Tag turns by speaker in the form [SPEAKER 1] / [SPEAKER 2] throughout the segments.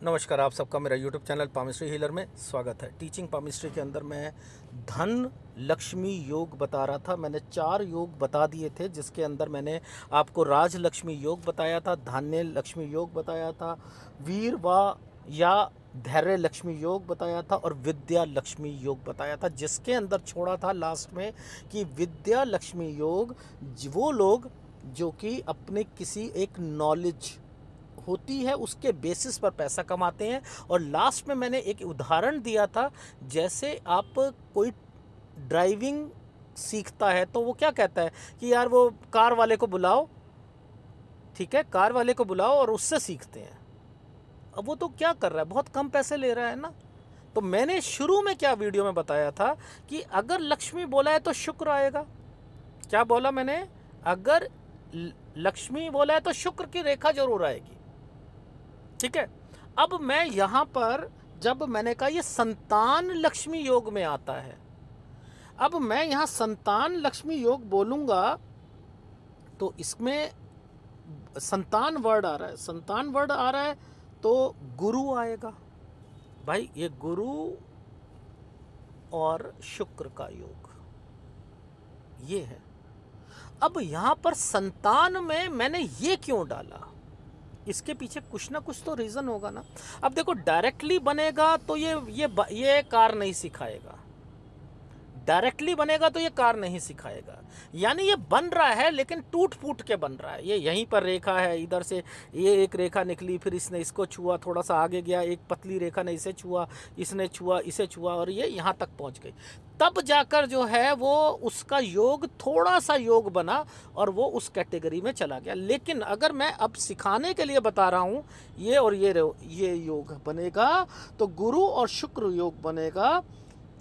[SPEAKER 1] नमस्कार, आप सबका मेरा यूट्यूब चैनल पामिस्ट्री हीलर में स्वागत है। टीचिंग पामिस्ट्री के अंदर मैं धन लक्ष्मी योग बता रहा था। मैंने 4 योग बता दिए थे, जिसके अंदर मैंने आपको राज लक्ष्मी योग बताया था, धान्य लक्ष्मी योग बताया था, वीर व या धैर्य लक्ष्मी योग बताया था और विद्या लक्ष्मी योग बताया था। जिसके अंदर छोड़ा था लास्ट में कि विद्या लक्ष्मी योग वो लोग जो कि अपने किसी एक नॉलेज होती है उसके बेसिस पर पैसा कमाते हैं। और लास्ट में मैंने एक उदाहरण दिया था, जैसे आप कोई ड्राइविंग सीखता है तो वो क्या कहता है कि यार वो कार वाले को बुलाओ, ठीक है, कार वाले को बुलाओ और उससे सीखते हैं। अब वो तो क्या कर रहा है, बहुत कम पैसे ले रहा है ना। तो मैंने शुरू में क्या वीडियो में बताया था कि अगर लक्ष्मी बोला है तो शुक्र आएगा। क्या बोला मैंने? अगर लक्ष्मी बोला है तो शुक्र की रेखा जरूर आएगी, ठीक है। अब मैं यहाँ पर जब मैंने कहा ये संतान लक्ष्मी योग में आता है, अब मैं यहाँ संतान लक्ष्मी योग बोलूँगा तो इसमें संतान वर्ड आ रहा है, संतान वर्ड आ रहा है तो गुरु आएगा। भाई ये गुरु और शुक्र का योग ये है। अब यहाँ पर संतान में मैंने ये क्यों डाला, इसके पीछे कुछ ना कुछ तो रीज़न होगा ना। अब देखो, डायरेक्टली बनेगा तो ये कार नहीं सिखाएगा, डायरेक्टली बनेगा तो ये कार नहीं सिखाएगा। यानी ये बन रहा है लेकिन टूट फूट के बन रहा है। ये यहीं पर रेखा है, इधर से ये एक रेखा निकली, फिर इसने इसको छुआ, थोड़ा सा आगे गया, एक पतली रेखा ने इसे छुआ, इसने छुआ, इसे छुआ और ये यहाँ तक पहुँच गई। तब जाकर जो है वो उसका योग थोड़ा सा योग बना और वो उस कैटेगरी में चला गया। लेकिन अगर मैं अब सिखाने के लिए बता रहा हूँ ये और ये योग बनेगा तो गुरु और शुक्र योग बनेगा,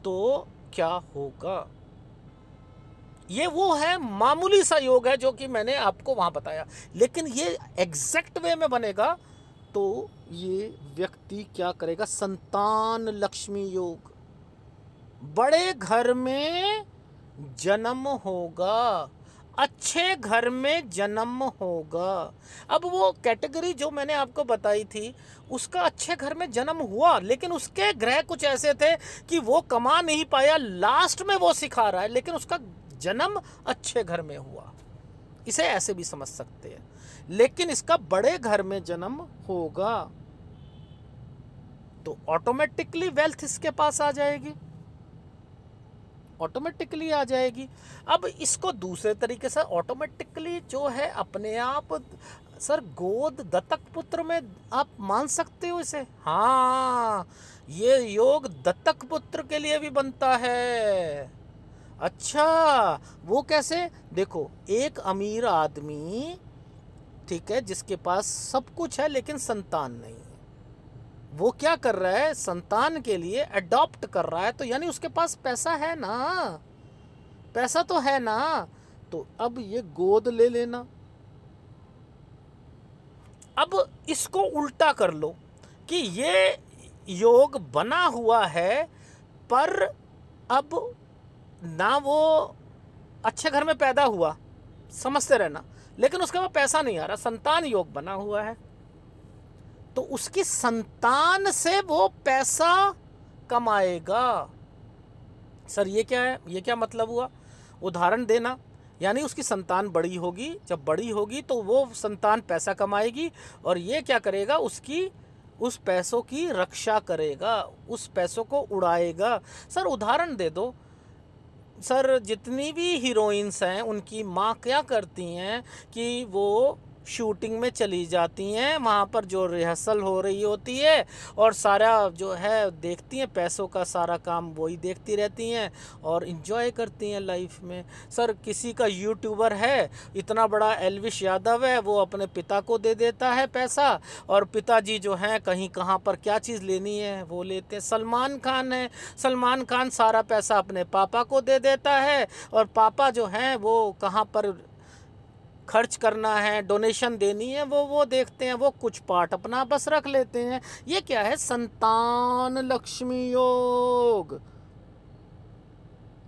[SPEAKER 1] तो क्या होगा? ये वो है मामूली सा योग है जो कि मैंने आपको वहां बताया। लेकिन ये एग्जैक्ट वे में बनेगा तो ये व्यक्ति क्या करेगा? संतान लक्ष्मी योग, बड़े घर में जन्म होगा, अच्छे घर में जन्म होगा। अब वो कैटेगरी जो मैंने आपको बताई थी उसका अच्छे घर में जन्म हुआ, लेकिन उसके ग्रह कुछ ऐसे थे कि वो कमा नहीं पाया, लास्ट में वो सिखा रहा है, लेकिन उसका जन्म अच्छे घर में हुआ। इसे ऐसे भी समझ सकते हैं। लेकिन इसका बड़े घर में जन्म होगा तो ऑटोमेटिकली वेल्थ इसके पास आ जाएगी, ऑटोमेटिकली आ जाएगी। अब इसको दूसरे तरीके से ऑटोमेटिकली जो है अपने आप, सर गोद दत्तक पुत्र में आप मान सकते हो इसे। हाँ, ये योग दत्तक पुत्र के लिए भी बनता है। अच्छा, वो कैसे? देखो, एक अमीर आदमी, ठीक है, जिसके पास सब कुछ है लेकिन संतान नहीं है, वो क्या कर रहा है? संतान के लिए अडॉप्ट कर रहा है, तो यानी उसके पास पैसा है ना, पैसा तो है ना। तो अब ये गोद ले लेना। अब इसको उल्टा कर लो कि ये योग बना हुआ है पर अब ना वो अच्छे घर में पैदा हुआ, समझते रहना, लेकिन उसके पास पैसा नहीं आ रहा, संतान योग बना हुआ है, तो उसकी संतान से वो पैसा कमाएगा। सर ये क्या है, ये क्या मतलब हुआ? उदाहरण देना, यानी उसकी संतान बड़ी होगी, जब बड़ी होगी तो वो संतान पैसा कमाएगी और ये क्या करेगा? उसकी उस पैसों की रक्षा करेगा, उस पैसों को उड़ाएगा। सर उदाहरण दे दो, सर जितनी भी हीरोइंस हैं उनकी माँ क्या करती हैं कि वो शूटिंग में चली जाती हैं, वहाँ पर जो रिहर्सल हो रही होती है और सारा जो है देखती हैं, पैसों का सारा काम वही देखती रहती हैं और इन्जॉय करती हैं लाइफ में। सर किसी का यूट्यूबर है, इतना बड़ा एल्विश यादव है, वो अपने पिता को दे देता है पैसा और पिताजी जो हैं कहीं कहाँ पर क्या चीज़ लेनी है वो लेते हैं। सलमान खान है, सलमान खान सारा पैसा अपने पापा को दे देता है और पापा जो हैं वो कहाँ पर खर्च करना है, डोनेशन देनी है, वो देखते हैं, वो कुछ पार्ट अपना बस रख लेते हैं। ये क्या है? संतान लक्ष्मी योग।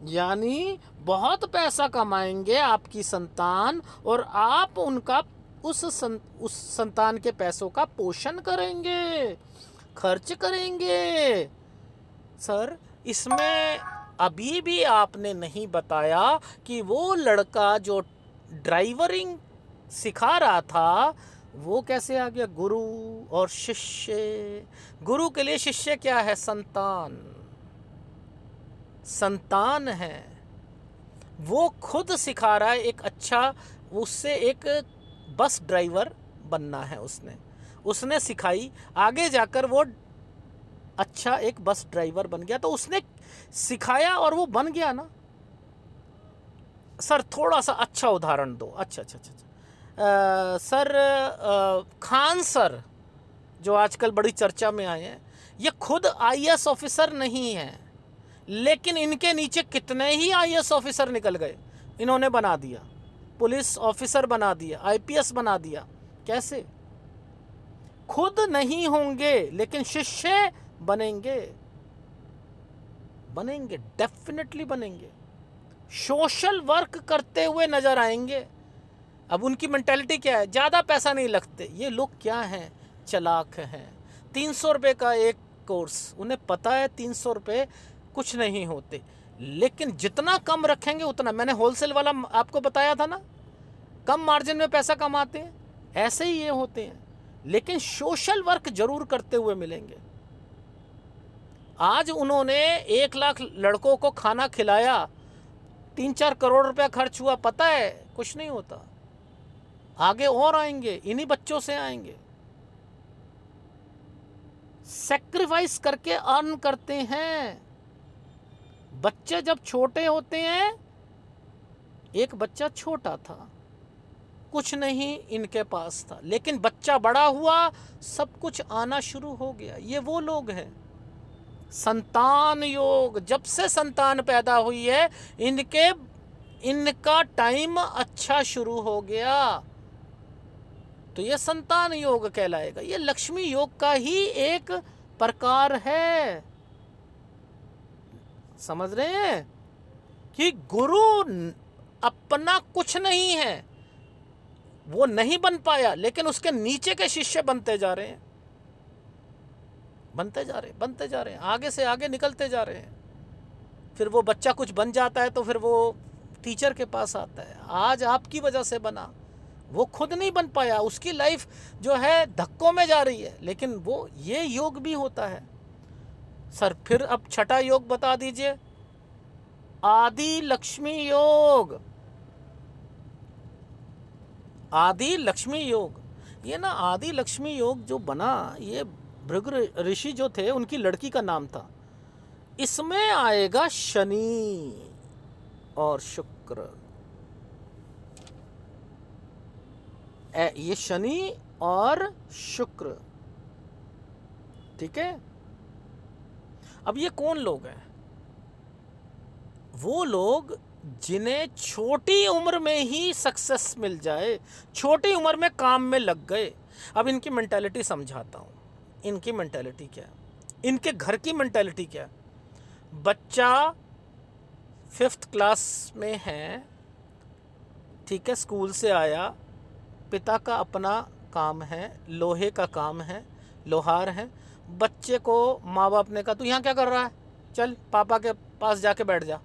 [SPEAKER 1] यानी बहुत पैसा कमाएंगे आपकी संतान और आप उनका उस संतान के पैसों का पोषण करेंगे। खर्च करेंगे। सर इसमें अभी भी आपने नहीं बताया कि वो लड़का जो ड्राइवरिंग सिखा रहा था वो कैसे आ गया? गुरु और शिष्य। गुरु के लिए शिष्य क्या है? संतान। संतान है, वो खुद सिखा रहा है एक अच्छा, उससे एक बस ड्राइवर बनना है। उसने सिखाई, आगे जाकर वो अच्छा एक बस ड्राइवर बन गया। तो उसने सिखाया और वो बन गया ना। सर थोड़ा सा अच्छा उदाहरण दो। अच्छा अच्छा अच्छा, अच्छा। सर खान सर जो आजकल बड़ी चर्चा में आए हैं, ये खुद आईएएस ऑफिसर नहीं है, लेकिन इनके नीचे कितने ही आईएएस ऑफिसर निकल गए, इन्होंने बना दिया। पुलिस ऑफिसर बना दिया, आईपीएस बना दिया। कैसे? खुद नहीं होंगे लेकिन शिष्य बनेंगे। बनेंगे, डेफिनेटली बनेंगे। सोशल वर्क करते हुए नजर आएंगे। अब उनकी मेंटालिटी क्या है? ज़्यादा पैसा नहीं लगते। ये लोग क्या हैं? चालाक हैं। 300 रुपये का एक कोर्स, उन्हें पता है 300 रुपये कुछ नहीं होते, लेकिन जितना कम रखेंगे उतना। मैंने होलसेल वाला आपको बताया था ना, कम मार्जिन में पैसा कमाते हैं। ऐसे ही ये होते हैं, लेकिन सोशल वर्क जरूर करते हुए मिलेंगे। आज उन्होंने 1 लाख लड़कों को खाना खिलाया, 3-4 करोड़ रुपया खर्च हुआ। पता है कुछ नहीं होता। आगे और आएंगे, इन्हीं बच्चों से आएंगे। सैक्रिफाइस करके अर्न करते हैं। बच्चे जब छोटे होते हैं, एक बच्चा छोटा था, कुछ नहीं इनके पास था, लेकिन बच्चा बड़ा हुआ, सब कुछ आना शुरू हो गया। ये वो लोग हैं। संतान योग, जब से संतान पैदा हुई है, इनका टाइम अच्छा शुरू हो गया, तो ये संतान योग कहलाएगा। ये लक्ष्मी योग का ही एक प्रकार है। समझ रहे हैं कि गुरु अपना कुछ नहीं है, वो नहीं बन पाया, लेकिन उसके नीचे के शिष्य बनते जा रहे हैं, बनते जा रहे हैं, आगे से आगे निकलते जा रहे हैं। फिर वो बच्चा कुछ बन जाता है तो फिर वो टीचर के पास आता है। आज आपकी वजह से बना, वो खुद नहीं बन पाया, उसकी लाइफ जो है धक्कों में जा रही है, लेकिन वो ये योग भी होता है। सर फिर अब छठा योग बता दीजिए। आदि लक्ष्मी योग। आदि लक्ष्मी योग, ये ना आदि लक्ष्मी योग जो बना, ये भृगु ऋषि जो थे उनकी लड़की का नाम था। इसमें आएगा शनि और शुक्र। ये शनि और शुक्र, ठीक है। अब ये कौन लोग हैं? वो लोग जिन्हें छोटी उम्र में ही सक्सेस मिल जाए, छोटी उम्र में काम में लग गए। अब इनकी मेंटालिटी समझाता हूँ। इनकी मेंटालिटी क्या है, इनके घर की मेंटालिटी क्या है। बच्चा 5th क्लास में है, ठीक है, स्कूल से आया, पिता का अपना काम है, लोहे का काम है, लोहार है। बच्चे को माँ बाप ने कहा तू यहाँ क्या कर रहा है, चल पापा के पास जाके बैठ जा,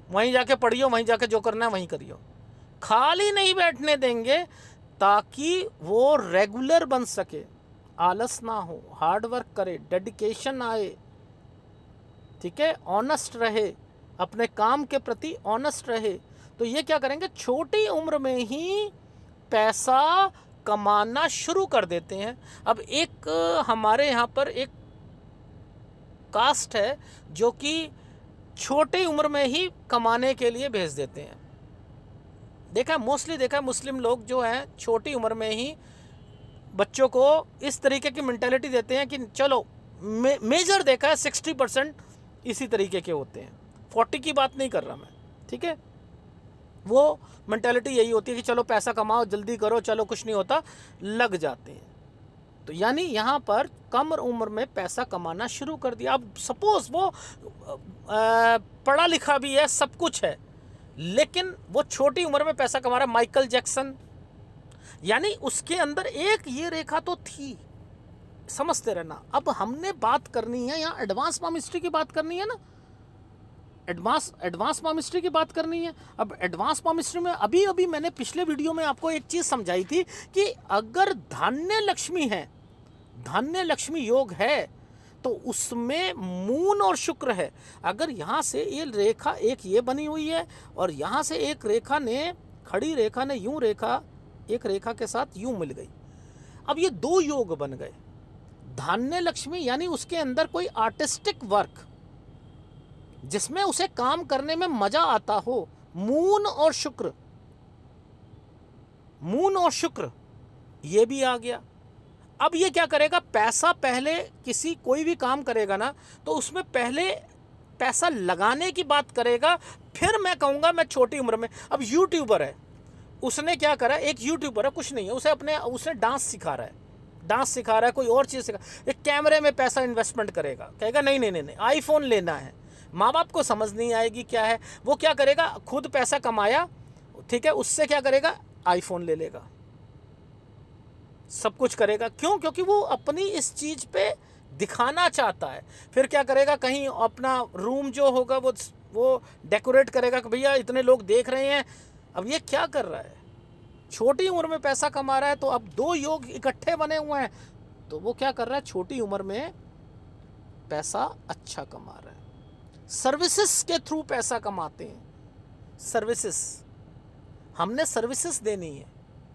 [SPEAKER 1] वहीं जाके पढ़ियो, वहीं जाके जो करना है वहीं करियो। खाली नहीं बैठने देंगे, ताकि वो रेगुलर बन सके, आलस ना हो, हार्ड वर्क करे, डेडिकेशन आए, ठीक है, ऑनेस्ट रहे, अपने काम के प्रति ऑनेस्ट रहे। तो ये क्या करेंगे, छोटी उम्र में ही पैसा कमाना शुरू कर देते हैं। अब एक हमारे यहाँ पर एक कास्ट है जो कि छोटी उम्र में ही कमाने के लिए भेज देते हैं। देखा है, मोस्टली देखा है, मुस्लिम लोग जो हैं छोटी उम्र में ही बच्चों को इस तरीके की मेंटालिटी देते हैं कि चलो, मेजर देखा है 60% इसी तरीके के होते हैं। 40 की बात नहीं कर रहा मैं, ठीक है। वो मेंटालिटी यही होती है कि चलो पैसा कमाओ, जल्दी करो, चलो कुछ नहीं होता, लग जाते हैं। तो यानी यहाँ पर कम उम्र में पैसा कमाना शुरू कर दिया। अब सपोज वो पढ़ा लिखा भी है, सब कुछ है, लेकिन वो छोटी उम्र में पैसा कमा रहा है। माइकल जैक्सन, यानी उसके अंदर एक ये रेखा तो थी, समझते रहना। अब हमने बात करनी है यहाँ एडवांस पामिस्ट्री की बात करनी है ना, एडवांस पामिस्ट्री की बात करनी है। अब एडवांस पामिस्ट्री में अभी अभी मैंने पिछले वीडियो में आपको एक चीज़ समझाई थी कि अगर धान्य लक्ष्मी है, धान्य लक्ष्मी योग है, तो उसमें मून और शुक्र है। अगर यहाँ से ये रेखा एक ये बनी हुई है और यहाँ से एक रेखा ने, खड़ी रेखा ने यूं रेखा एक रेखा के साथ यूं मिल गई, अब ये दो योग बन गए। धान्य लक्ष्मी यानी उसके अंदर कोई आर्टिस्टिक वर्क जिसमें उसे काम करने में मजा आता हो, मून और शुक्र, मून और शुक्र ये भी आ गया। अब ये क्या करेगा, पैसा पहले किसी कोई भी काम करेगा ना तो उसमें पहले पैसा लगाने की बात करेगा, फिर मैं कहूँगा मैं छोटी उम्र में। अब यूट्यूबर है, उसने क्या करा, एक यूट्यूबर है, कुछ नहीं है, उसने डांस सिखा रहा है, डांस सिखा रहा है, कोई और चीज़ सिखा, एक कैमरे में पैसा इन्वेस्टमेंट करेगा, कहेगा नहीं नहीं नहीं नहीं आईफोन लेना है। माँ बाप को समझ नहीं आएगी क्या है, वो क्या करेगा, खुद पैसा कमाया, ठीक है, उससे क्या करेगा, आईफोन ले लेगा, सब कुछ करेगा। क्यों? क्योंकि वो अपनी इस चीज़ पे दिखाना चाहता है। फिर क्या करेगा, कहीं अपना रूम जो होगा वो डेकोरेट करेगा कि भैया इतने लोग देख रहे हैं। अब ये क्या कर रहा है, छोटी उम्र में पैसा कमा रहा है, तो अब दो योग इकट्ठे बने हुए हैं, तो वो क्या कर रहा है, छोटी उम्र में पैसा अच्छा कमा रहा है। सर्विसेज के थ्रू पैसा कमाते हैं, सर्विसेज, हमने सर्विसेज देनी है,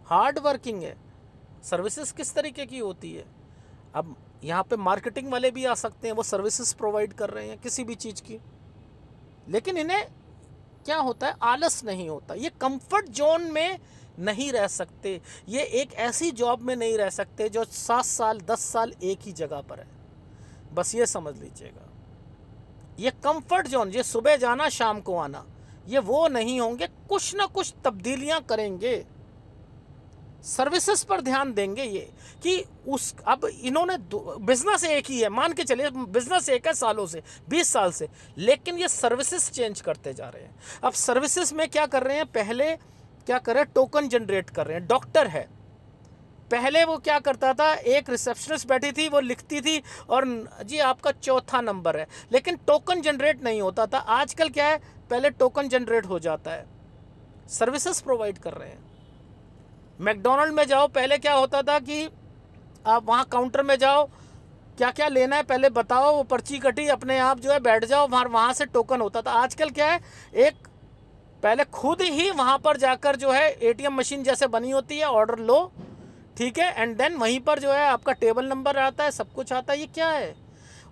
[SPEAKER 1] हार्ड वर्किंग है। सर्विसेज किस तरीके की होती है, अब यहाँ पे मार्केटिंग वाले भी आ सकते हैं, वो सर्विसेज प्रोवाइड कर रहे हैं किसी भी चीज़ की, लेकिन इन्हें क्या होता है, आलस नहीं होता, ये कंफर्ट जोन में नहीं रह सकते, ये एक ऐसी जॉब में नहीं रह सकते जो 7 साल 10 साल एक ही जगह पर है। बस ये समझ लीजिएगा, ये कंफर्ट जोन, ये सुबह जाना शाम को आना, ये वो नहीं होंगे, कुछ ना कुछ तब्दीलियां करेंगे, सर्विसेज पर ध्यान देंगे। ये कि अब इन्होंने बिजनेस एक ही है, मान के चलिए बिजनेस एक है सालों से, 20 साल से, लेकिन ये सर्विसेज चेंज करते जा रहे हैं। अब सर्विसेज में क्या कर रहे हैं, पहले क्या कर रहे हैं, टोकन जनरेट कर रहे हैं। डॉक्टर है, पहले वो क्या करता था, एक रिसेप्शनिस्ट बैठी थी, वो लिखती थी और जी आपका चौथा नंबर है, लेकिन टोकन जनरेट नहीं होता था। आजकल क्या है, पहले टोकन जनरेट हो जाता है, सर्विसेज प्रोवाइड कर रहे हैं। मैकडोनल्ड में जाओ, पहले क्या होता था कि आप वहाँ काउंटर में जाओ, क्या क्या लेना है पहले बताओ, वो पर्ची कटी, अपने आप जो है बैठ जाओ, वहाँ से टोकन होता था। आजकल क्या है, एक पहले खुद ही वहाँ पर जाकर जो है एटीएम मशीन जैसे बनी होती है, ऑर्डर लो, ठीक है, एंड देन वहीं पर जो है आपका टेबल नंबर आता है, सब कुछ आता है। ये क्या है,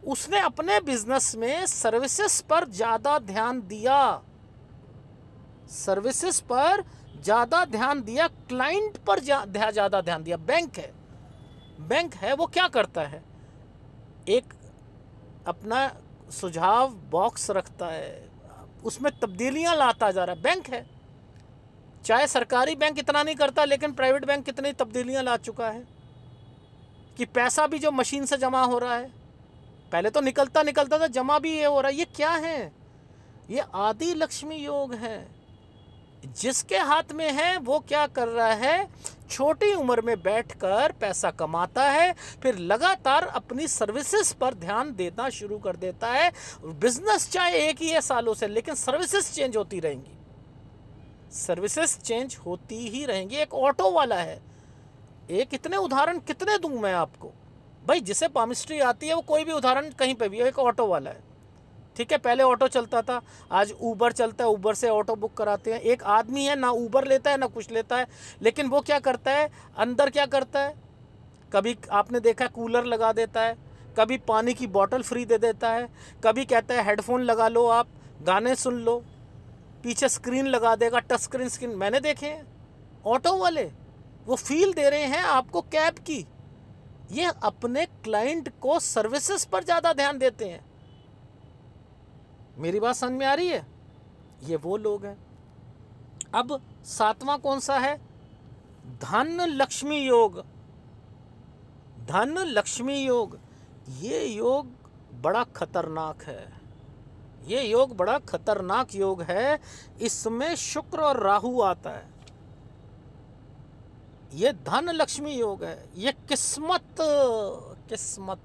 [SPEAKER 1] उसने अपने बिजनेस में सर्विसेज पर ज़्यादा ध्यान दिया, सर्विसेज पर ज़्यादा ध्यान दिया, क्लाइंट पर ज़्यादा ध्यान दिया। बैंक है वो क्या करता है, एक अपना सुझाव बॉक्स रखता है, उसमें तब्दीलियां लाता जा रहा है। बैंक है, चाहे सरकारी बैंक इतना नहीं करता, लेकिन प्राइवेट बैंक कितनी तब्दीलियां ला चुका है कि पैसा भी जो मशीन से जमा हो रहा है, पहले तो निकलता था, जमा भी ये हो रहा है। ये क्या है, ये आदि लक्ष्मी योग है। जिसके हाथ में है वो क्या कर रहा है, छोटी उम्र में बैठकर पैसा कमाता है, फिर लगातार अपनी सर्विसेज पर ध्यान देना शुरू कर देता है। बिजनेस चाहे एक ही है सालों से, लेकिन सर्विसेज चेंज होती रहेंगी, सर्विसेज चेंज होती ही रहेंगी। एक ऑटो वाला है, एक इतने उदाहरण कितने दूं मैं आपको भाई, जिसे पामिस्ट्री आती है वो कोई भी उदाहरण कहीं पे भी, एक ऑटो वाला है, ठीक है, पहले ऑटो चलता था, आज ऊबर चलता है, ऊबर से ऑटो बुक कराते हैं। एक आदमी है, ना ऊबर लेता है ना कुछ लेता है, लेकिन वो क्या करता है, अंदर क्या करता है, कभी आपने देखा कूलर लगा देता है, कभी पानी की बोतल फ्री दे देता है, कभी कहता है हेडफोन लगा लो, आप गाने सुन लो, पीछे स्क्रीन लगा देगा, टच स्क्रीन। मैंने देखे हैं ऑटो वाले, वो फील दे रहे हैं आपको कैब की। ये अपने क्लाइंट को सर्विसेज पर ज़्यादा ध्यान देते हैं। मेरी बात समझ में आ रही है, ये वो लोग हैं। अब 7वां कौन सा है, धन लक्ष्मी योग। धन लक्ष्मी योग, ये योग बड़ा खतरनाक है, ये योग बड़ा खतरनाक योग है। इसमें शुक्र और राहु आता है। ये धन लक्ष्मी योग है, ये किस्मत, किस्मत,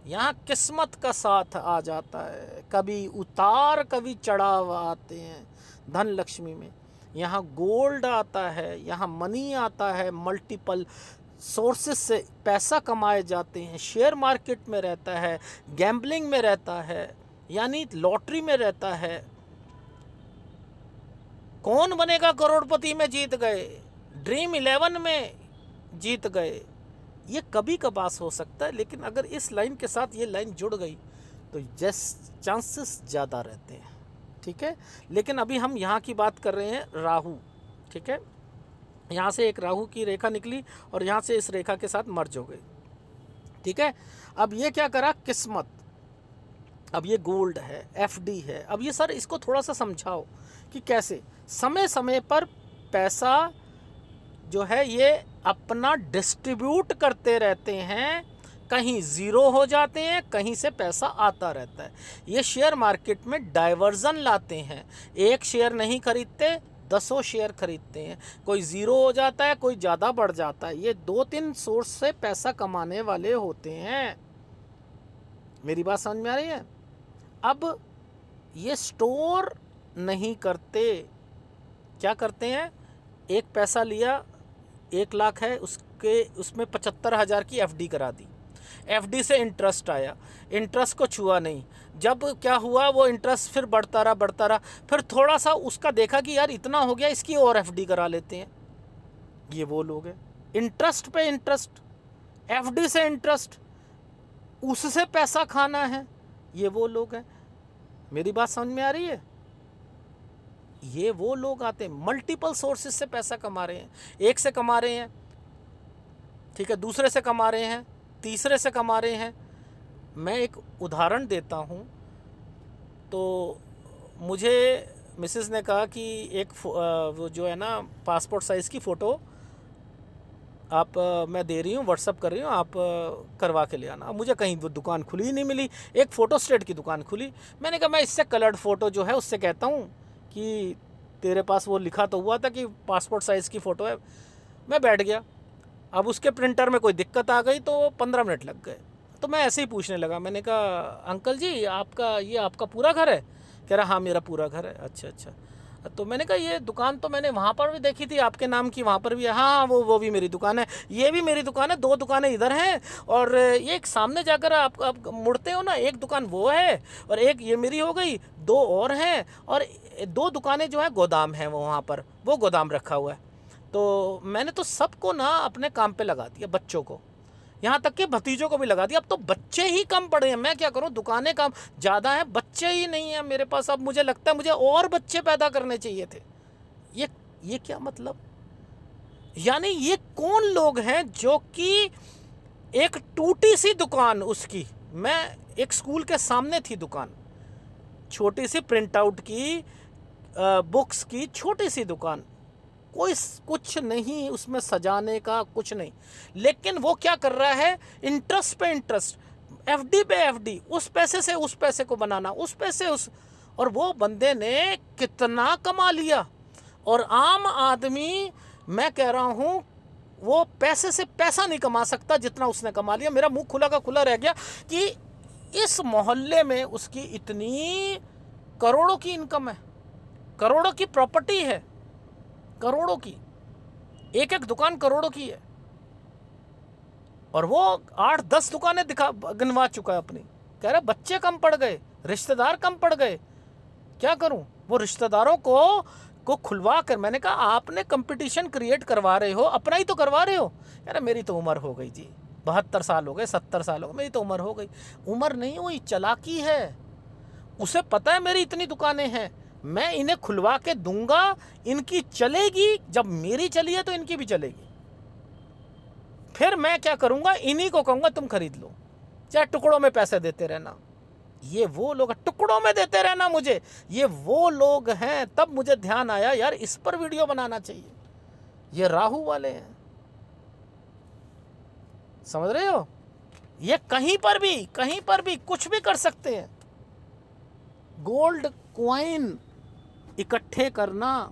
[SPEAKER 1] यहाँ किस्मत का साथ आ जाता है, कभी उतार कभी चढ़ाव आते हैं धन लक्ष्मी में। यहाँ गोल्ड आता है, यहाँ मनी आता है, मल्टीपल सोर्सेस से पैसा कमाए जाते हैं, शेयर मार्केट में रहता है, गैम्बलिंग में रहता है, यानी लॉटरी में रहता है। कौन बनेगा करोड़पति में जीत गए, ड्रीम 11 में जीत गए, ये कभी कभार हो सकता है, लेकिन अगर इस लाइन के साथ ये लाइन जुड़ गई तो चांसेस ज़्यादा रहते हैं, ठीक है। लेकिन अभी हम यहाँ की बात कर रहे हैं राहु, ठीक है। यहाँ से एक राहु की रेखा निकली और यहाँ से इस रेखा के साथ मर्ज हो गई, ठीक है। अब ये क्या करा, किस्मत। अब ये गोल्ड है, एफडी है। अब ये सर इसको थोड़ा सा समझाओ कि कैसे समय समय पर पैसा जो है ये अपना डिस्ट्रीब्यूट करते रहते हैं, कहीं ज़ीरो हो जाते हैं, कहीं से पैसा आता रहता है। ये शेयर मार्केट में डाइवर्जन लाते हैं, एक शेयर नहीं खरीदते, 10 शेयर खरीदते हैं, कोई ज़ीरो हो जाता है, कोई ज़्यादा बढ़ जाता है। ये 2-3 सोर्स से पैसा कमाने वाले होते हैं। मेरी बात समझ में आ रही है? अब ये स्टोर नहीं करते, क्या करते हैं, एक पैसा लिया, 1 लाख है, उसमें 75,000 की एफडी करा दी, एफडी से इंटरेस्ट आया, इंटरेस्ट को छुआ नहीं। जब क्या हुआ, वो इंटरेस्ट फिर बढ़ता रहा, फिर थोड़ा सा उसका देखा कि यार इतना हो गया, इसकी और एफडी करा लेते हैं। ये वो लोग हैं, इंटरेस्ट पे इंटरेस्ट, एफडी से इंटरेस्ट, उससे पैसा खाना है, ये वो लोग हैं। मेरी बात समझ में आ रही है? ये वो लोग आते हैं, मल्टीपल सोर्सेज से पैसा कमा रहे हैं, एक से कमा रहे हैं, ठीक है, दूसरे से कमा रहे हैं, तीसरे से कमा रहे हैं। मैं एक उदाहरण देता हूँ। तो मुझे मिसेस ने कहा कि एक वो जो है ना पासपोर्ट साइज़ की फ़ोटो आप मैं दे रही हूँ, व्हाट्सअप कर रही हूँ, आप करवा के ले आना। अब मुझे कहीं वो दुकान खुली ही नहीं मिली, एक फ़ोटो स्टेट की दुकान खुली। मैंने कहा मैं इससे कलर्ड फ़ोटो जो है उससे कहता हूँ कि तेरे पास वो लिखा तो हुआ था कि पासपोर्ट साइज़ की फ़ोटो है। मैं बैठ गया, अब उसके प्रिंटर में कोई दिक्कत आ गई तो 15 मिनट लग गए। तो मैं ऐसे ही पूछने लगा, मैंने कहा अंकल जी आपका पूरा घर है? कह रहा हाँ मेरा पूरा घर है। अच्छा अच्छा। तो मैंने कहा ये दुकान तो मैंने वहाँ पर भी देखी थी आपके नाम की, वहाँ पर भी है। हाँ वो भी मेरी दुकान है, ये भी मेरी दुकान है, 2 दुकानें इधर हैं और ये एक सामने जाकर आप मुड़ते हो ना, एक दुकान वो है और एक ये मेरी हो गई, 2 और हैं और 2 दुकानें जो है गोदाम है, वो वहाँ पर वो गोदाम रखा हुआ है। तो मैंने तो सबको ना अपने काम पे लगा दिया, बच्चों को, यहाँ तक कि भतीजों को भी लगा दिया। अब तो बच्चे ही कम पड़े हैं, मैं क्या करूँ, दुकानें कम ज़्यादा हैं, बच्चे ही नहीं हैं मेरे पास। अब मुझे लगता है मुझे और बच्चे पैदा करने चाहिए थे। ये क्या मतलब? यानी ये कौन लोग हैं जो कि एक टूटी सी दुकान उसकी, मैं एक स्कूल के सामने थी दुकान, छोटी सी प्रिंट आउट की बुक्स की छोटी सी दुकान, कोई कुछ नहीं उसमें सजाने का, कुछ नहीं, लेकिन वो क्या कर रहा है, इंटरेस्ट पे इंटरेस्ट, एफडी पे एफडी, उस पैसे से उस पैसे को बनाना, उस पैसे उस, और वो बंदे ने कितना कमा लिया। और आम आदमी, मैं कह रहा हूँ, वो पैसे से पैसा नहीं कमा सकता जितना उसने कमा लिया। मेरा मुंह खुला का खुला रह गया कि इस मोहल्ले में उसकी इतनी करोड़ों की इनकम है, करोड़ों की प्रॉपर्टी है, करोड़ों की, एक एक दुकान करोड़ों की है, और वो 8-10 दुकानें गिनवा चुका है अपनी। कह रहा बच्चे कम पड़ गए, रिश्तेदार कम पड़ गए, क्या करूं? वो रिश्तेदारों को खुलवा कर, मैंने कहा आपने कंपटीशन क्रिएट करवा रहे हो, अपना ही तो करवा रहे हो। कह रहा मेरी तो उम्र हो गई जी, 72 साल हो गए, 70 साल हो गए, मेरी तो उम्र हो गई। उम्र नहीं हुई, चालाकी है, उसे पता है मेरी इतनी दुकानें हैं, मैं इन्हें खुलवा के दूंगा, इनकी चलेगी, जब मेरी चली है तो इनकी भी चलेगी। फिर मैं क्या करूंगा, इन्हीं को कहूंगा तुम खरीद लो, चाहे टुकड़ों में पैसे देते रहना। ये वो लोग, टुकड़ों में देते रहना मुझे, ये वो लोग हैं। तब मुझे ध्यान आया यार इस पर वीडियो बनाना चाहिए, ये राहु वाले हैं, समझ रहे हो? ये कहीं पर भी कुछ भी कर सकते हैं। गोल्ड कॉइन इकट्ठे करना,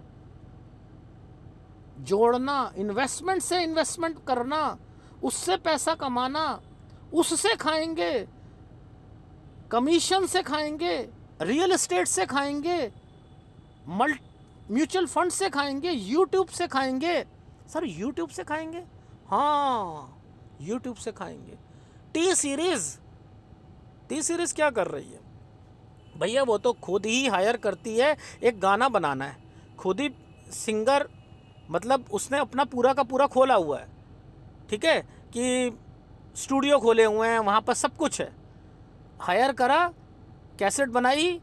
[SPEAKER 1] जोड़ना, इन्वेस्टमेंट से इन्वेस्टमेंट करना, उससे पैसा कमाना, उससे खाएंगे, कमीशन से खाएंगे, रियल एस्टेट से खाएंगे, म्यूचुअल फंड से खाएंगे, यूट्यूब से खाएंगे। सर यूट्यूब से खाएंगे? हाँ, यूट्यूब से खाएंगे। टी सीरीज क्या कर रही है भैया? वो तो खुद ही हायर करती है, एक गाना बनाना है, खुद ही सिंगर, मतलब उसने अपना पूरा का पूरा खोला हुआ है, ठीक है, कि स्टूडियो खोले हुए हैं, वहाँ पर सब कुछ है, हायर करा, कैसेट बनाई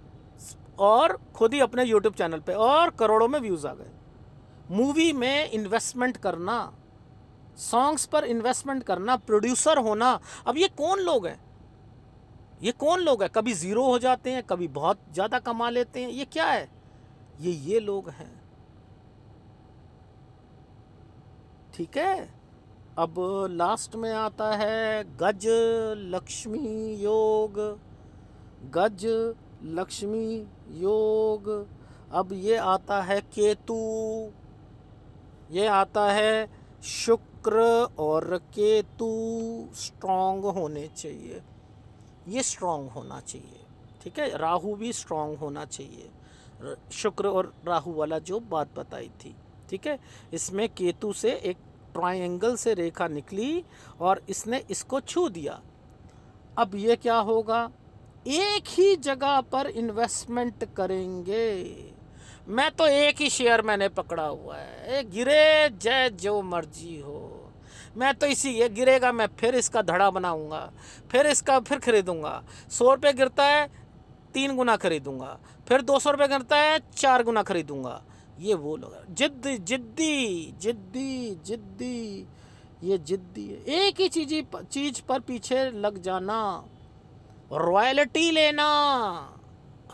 [SPEAKER 1] और खुद ही अपने यूट्यूब चैनल पे, और करोड़ों में व्यूज़ आ गए। मूवी में इन्वेस्टमेंट करना, सॉन्ग्स पर इन्वेस्टमेंट करना, प्रोड्यूसर होना। अब ये कौन लोग हैं? ये कौन लोग हैं? कभी ज़ीरो हो जाते हैं, कभी बहुत ज़्यादा कमा लेते हैं, ये क्या है? ये लोग हैं, ठीक है। अब लास्ट में आता है गज लक्ष्मी योग, गज लक्ष्मी योग। अब ये आता है केतु, ये आता है शुक्र और केतु स्ट्रांग होने चाहिए, ये स्ट्रांग होना चाहिए, ठीक है। राहु भी स्ट्रांग होना चाहिए, शुक्र और राहु वाला जो बात बताई थी, ठीक है। इसमें केतु से एक ट्रायंगल से रेखा निकली और इसने इसको छू दिया। अब ये क्या होगा? एक ही जगह पर इन्वेस्टमेंट करेंगे। मैं तो एक ही शेयर मैंने पकड़ा हुआ है, गिरे जय जो मर्जी हो, मैं तो इसी ये गिरेगा, मैं फिर इसका धड़ा बनाऊंगा, फिर इसका फिर खरीदूंगा। 100 रुपये गिरता है 3 गुना खरीदूंगा, फिर 200 रुपये गिरता है 4 गुना खरीदूंगा। ये वो लोग जिद्दी जिद्दी जिद्दी जिद्दी, ये जिद्दी है। एक ही चीज पर पीछे लग जाना, रॉयल्टी लेना,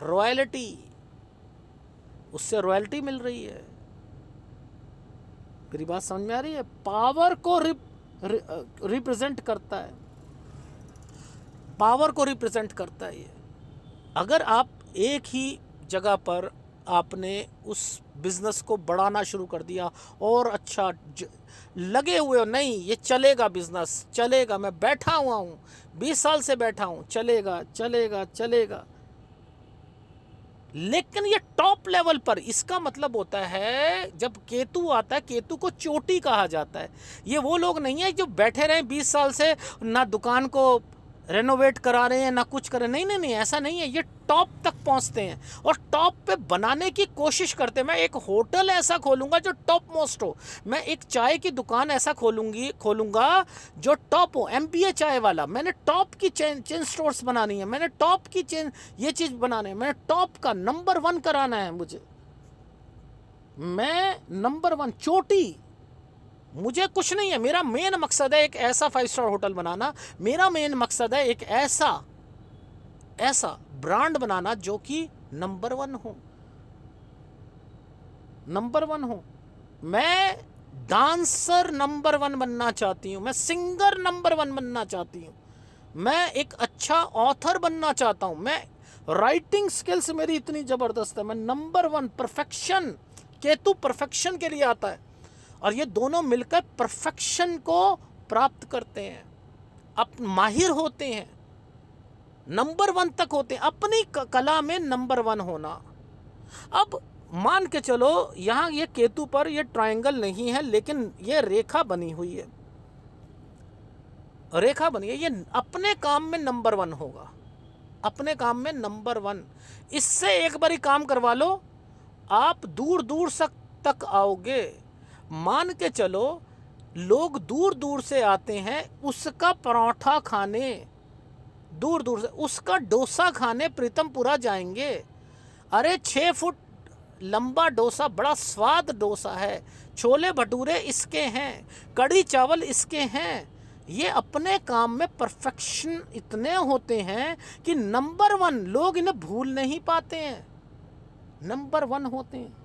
[SPEAKER 1] रॉयल्टी, उससे रॉयल्टी मिल रही है। मेरी बात समझ में आ रही है? पावर को रिप्रेजेंट करता है, पावर को रिप्रेजेंट करता है ये। अगर आप एक ही जगह पर आपने उस बिजनेस को बढ़ाना शुरू कर दिया और अच्छा लगे हुए हो, नहीं ये चलेगा, बिजनेस चलेगा, मैं बैठा हुआ हूँ, 20 साल से बैठा हूँ, चलेगा चलेगा चलेगा, लेकिन ये टॉप लेवल पर, इसका मतलब होता है जब केतु आता है, केतु को चोटी कहा जाता है। ये वो लोग नहीं है जो बैठे रहे 20 साल से, ना दुकान को रेनोवेट करा रहे हैं ना कुछ कर रहे हैं, नहीं नहीं नहीं, ऐसा नहीं है। ये टॉप तक पहुंचते हैं और टॉप पे बनाने की कोशिश करते हैं। मैं एक होटल ऐसा खोलूंगा जो टॉप मोस्ट हो, मैं एक चाय की दुकान ऐसा खोलूंगा जो टॉप हो, MBA चाय वाला। मैंने टॉप की चेन स्टोर्स बनानी है, मैंने टॉप की चेन ये चीज़ बनानी है, मैंने टॉप का नंबर 1 कराना है मुझे, मैं नंबर 1 चोटी। मुझे कुछ नहीं है, मेरा मेन मकसद है एक ऐसा 5 स्टार होटल बनाना, मेरा मेन मकसद है एक ऐसा ब्रांड बनाना जो कि नंबर 1 हो, नंबर 1 हो। मैं डांसर नंबर 1 बनना चाहती हूँ, मैं सिंगर नंबर 1 बनना चाहती हूँ, मैं एक अच्छा ऑथर बनना चाहता हूँ, मैं राइटिंग स्किल्स मेरी इतनी ज़बरदस्त है, मैं नंबर 1, परफेक्शन। केतु परफेक्शन के लिए आता है और ये दोनों मिलकर परफेक्शन को प्राप्त करते हैं, अब माहिर होते हैं, नंबर 1 तक होते हैं, अपनी कला में नंबर 1 होना। अब मान के चलो यहाँ ये केतु पर ये ट्रायंगल नहीं है, लेकिन ये रेखा बनी हुई है, रेखा बनी है, ये अपने काम में नंबर 1 होगा, अपने काम में नंबर 1। इससे एक बारी काम करवा लो, आप दूर दूर तक आओगे। मान के चलो लोग दूर दूर से आते हैं उसका पराठा खाने, दूर दूर से उसका डोसा खाने प्रीतमपुरा जाएंगे। अरे 6 फुट लंबा डोसा, बड़ा स्वाद डोसा है, छोले भटूरे इसके हैं, कड़ी चावल इसके हैं। ये अपने काम में परफेक्शन इतने होते हैं कि नंबर 1, लोग इन्हें भूल नहीं पाते हैं, नंबर 1 होते हैं,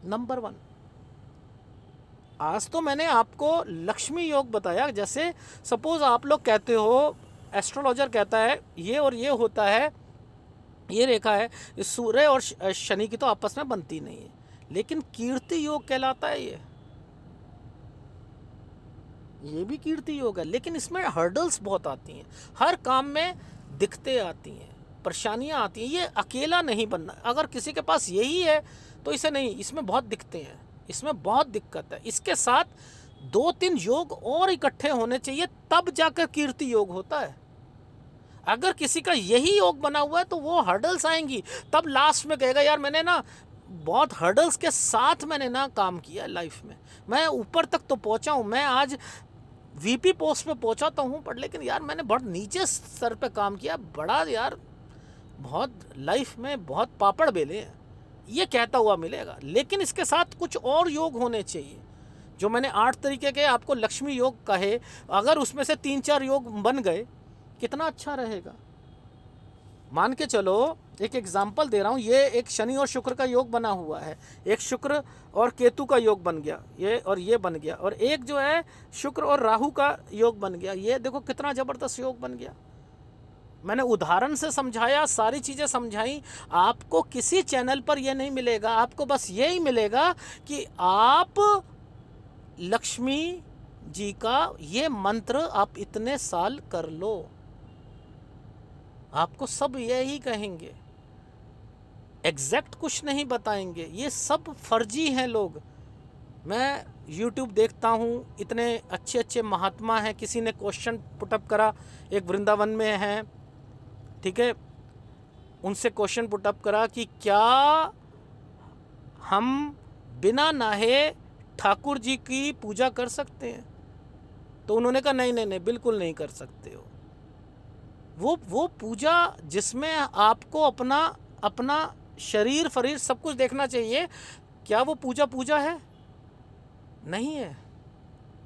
[SPEAKER 1] नंबर 1। आज तो मैंने आपको लक्ष्मी योग बताया। जैसे सपोज आप लोग कहते हो, एस्ट्रोलॉजर कहता है ये और ये होता है, ये रेखा है, सूर्य और शनि की तो आपस में बनती नहीं है, लेकिन कीर्ति योग कहलाता है ये भी कीर्ति योग है, लेकिन इसमें हर्डल्स बहुत आती हैं, हर काम में दिक्कतें आती हैं, परेशानियां आती हैं। ये अकेला नहीं बनना, अगर किसी के पास यही है तो इसे नहीं, इसमें बहुत दिक्कतें हैं, इसमें बहुत दिक्कत है। इसके साथ 2-3 योग और इकट्ठे होने चाहिए, तब जाकर कीर्ति योग होता है। अगर किसी का यही योग बना हुआ है तो वो हर्डल्स आएंगी, तब लास्ट में कहेगा यार मैंने ना बहुत हर्डल्स के साथ मैंने ना काम किया लाइफ में, मैं ऊपर तक तो पहुंचा हूँ, मैं आज वीपी पोस्ट पे पहुंचा तो हूँ, पर लेकिन यार मैंने बहुत नीचे स्तर पे काम किया, बड़ा यार बहुत लाइफ में बहुत पापड़ बेले हैं, ये कहता हुआ मिलेगा। लेकिन इसके साथ कुछ और योग होने चाहिए, जो मैंने 8 तरीके के आपको लक्ष्मी योग कहे, अगर उसमें से 3-4 योग बन गए कितना अच्छा रहेगा। मान के चलो, एक एग्जाम्पल दे रहा हूँ, ये एक शनि और शुक्र का योग बना हुआ है, एक शुक्र और केतु का योग बन गया, ये और ये बन गया, और एक जो है शुक्र और राहु का योग बन गया। ये देखो कितना ज़बरदस्त योग बन गया। मैंने उदाहरण से समझाया, सारी चीज़ें समझाई। आपको किसी चैनल पर यह नहीं मिलेगा, आपको बस यही मिलेगा कि आप लक्ष्मी जी का ये मंत्र आप इतने साल कर लो, आपको सब यही कहेंगे, एग्जैक्ट कुछ नहीं बताएंगे। ये सब फर्जी हैं लोग। मैं YouTube देखता हूँ, इतने अच्छे अच्छे महात्मा हैं, किसी ने क्वेश्चन पुटअप करा, एक वृंदावन में है, ठीक है, उनसे क्वेश्चन पुटअप करा कि क्या हम बिना नहाए ठाकुर जी की पूजा कर सकते हैं? तो उन्होंने कहा नहीं नहीं नहीं, बिल्कुल नहीं कर सकते हो। वो पूजा जिसमें आपको अपना शरीर फरीर सब कुछ देखना चाहिए, क्या वो पूजा है? नहीं है।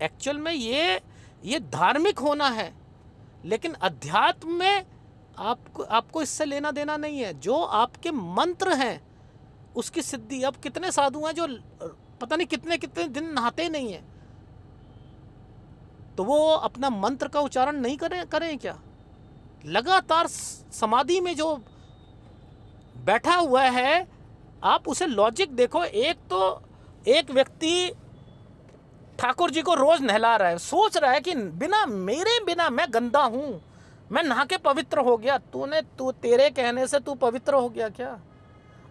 [SPEAKER 1] एक्चुअल में ये धार्मिक होना है, लेकिन अध्यात्म में आपको इससे लेना देना नहीं है। जो आपके मंत्र हैं उसकी सिद्धि। अब कितने साधु हैं जो पता नहीं कितने कितने दिन नहाते नहीं हैं, तो वो अपना मंत्र का उच्चारण नहीं करें क्या? लगातार समाधि में जो बैठा हुआ है, आप उसे लॉजिक देखो। एक व्यक्ति ठाकुर जी को रोज नहला रहा है, सोच रहा है कि मेरे बिना मैं गंदा हूं, मैं नहा के पवित्र हो गया। तेरे कहने से तू पवित्र हो गया क्या?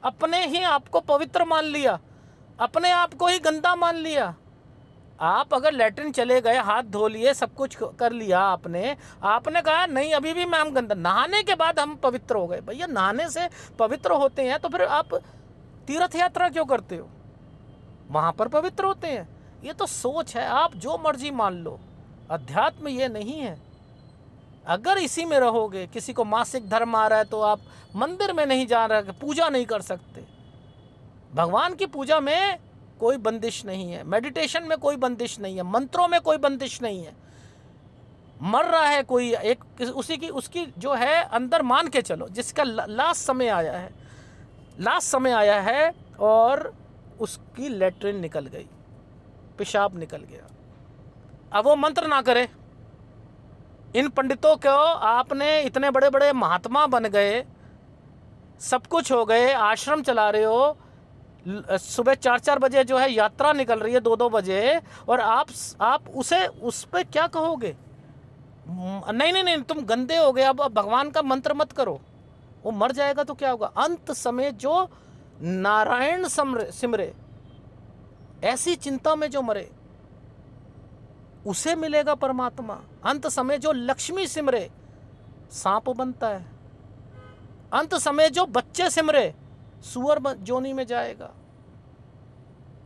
[SPEAKER 1] अपने ही आपको पवित्र मान लिया, अपने आप को ही गंदा मान लिया। आप अगर लैट्रिन चले गए, हाथ धो लिए, सब कुछ कर लिया आपने कहा नहीं अभी भी मैं हम गंदा, नहाने के बाद हम पवित्र हो गए। भैया नहाने से पवित्र होते हैं तो फिर आप तीर्थ यात्रा क्यों करते हो? वहां पर पवित्र होते हैं। ये तो सोच है, आप जो मर्जी मान लो, अध्यात्म ये नहीं है। अगर इसी में रहोगे, किसी को मासिक धर्म आ रहा है तो आप मंदिर में नहीं जा रहे, पूजा नहीं कर सकते। भगवान की पूजा में कोई बंदिश नहीं है, मेडिटेशन में कोई बंदिश नहीं है, मंत्रों में कोई बंदिश नहीं है। मर रहा है कोई, एक उसकी जो है अंदर मान के चलो, जिसका लास्ट समय आया है और उसकी लैट्रिन निकल गई, पेशाब निकल गया, अब वो मंत्र ना करे। इन पंडितों को आपने, इतने बड़े बड़े महात्मा बन गए, सब कुछ हो गए, आश्रम चला रहे हो, सुबह 4-4 बजे जो है यात्रा निकल रही है, 2-2 बजे, और आप उस पर क्या कहोगे? नहीं तुम गंदे हो गए, अब भगवान का मंत्र मत करो। वो मर जाएगा तो क्या होगा? अंत समय जो नारायण सिमरे, ऐसी चिंता में जो मरे, उसे मिलेगा परमात्मा। अंत समय जो लक्ष्मी सिमरे, सांप बनता है। अंत समय जो बच्चे सिमरे, सुअर जोनी में जाएगा।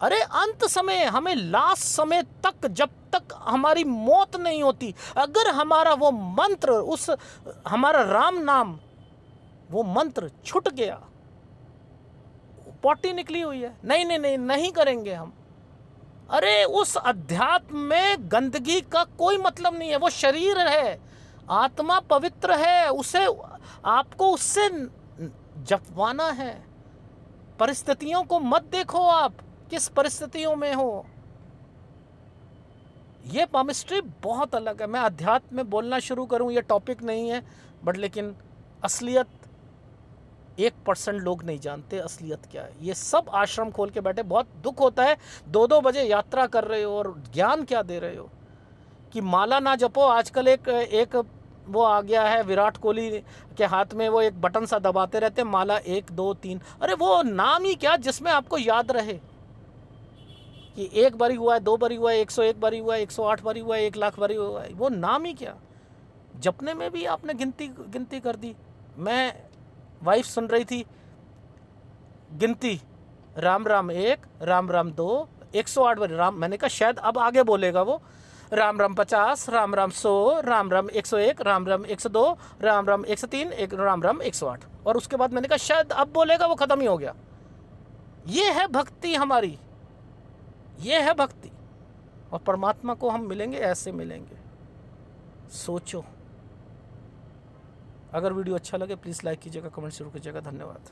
[SPEAKER 1] अरे अंत समय, हमें लास्ट समय तक, जब तक हमारी मौत नहीं होती, अगर हमारा वो मंत्र, हमारा राम नाम, वो मंत्र छूट गया, पॉटी निकली हुई है, नहीं करेंगे हम। अरे उस अध्यात्म में गंदगी का कोई मतलब नहीं है। वो शरीर है, आत्मा पवित्र है, उसे आपको उससे जपवाना है। परिस्थितियों को मत देखो, आप किस परिस्थितियों में हो। ये पामिस्ट्री बहुत अलग है। मैं अध्यात्म में बोलना शुरू करूं, ये टॉपिक नहीं है, बट लेकिन असलियत 1% लोग नहीं जानते असलियत क्या है। ये सब आश्रम खोल के बैठे, बहुत दुख होता है। 2-2 बजे यात्रा कर रहे हो और ज्ञान क्या दे रहे हो कि माला ना जपो। आजकल एक वो आ गया है, विराट कोहली के हाथ में वो एक बटन सा दबाते रहते हैं, माला 1 2 3। अरे वो नाम ही क्या जिसमें आपको याद रहे कि 1 बारी हुआ है, 2 बारी हुआ है, 101 बारी हुआ है, 108 बारी हुआ है, 1 लाख बारी हुआ है। वो नाम ही क्या, जपने में भी आपने गिनती कर दी। मैं वाइफ सुन रही थी गिनती, राम राम 1, राम राम 2, 108 बार राम। मैंने कहा शायद अब आगे बोलेगा वो, राम राम 50, राम राम 100, राम राम 101, राम राम 102, राम राम 103, एक राम राम 108। और उसके बाद मैंने कहा शायद अब बोलेगा, वो ख़त्म ही हो गया। ये है भक्ति हमारी, ये है भक्ति। और परमात्मा को हम मिलेंगे, ऐसे मिलेंगे। सोचो। अगर वीडियो अच्छा लगे प्लीज़ लाइक कीजिएगा, कमेंट जरूर कीजिएगा। धन्यवाद।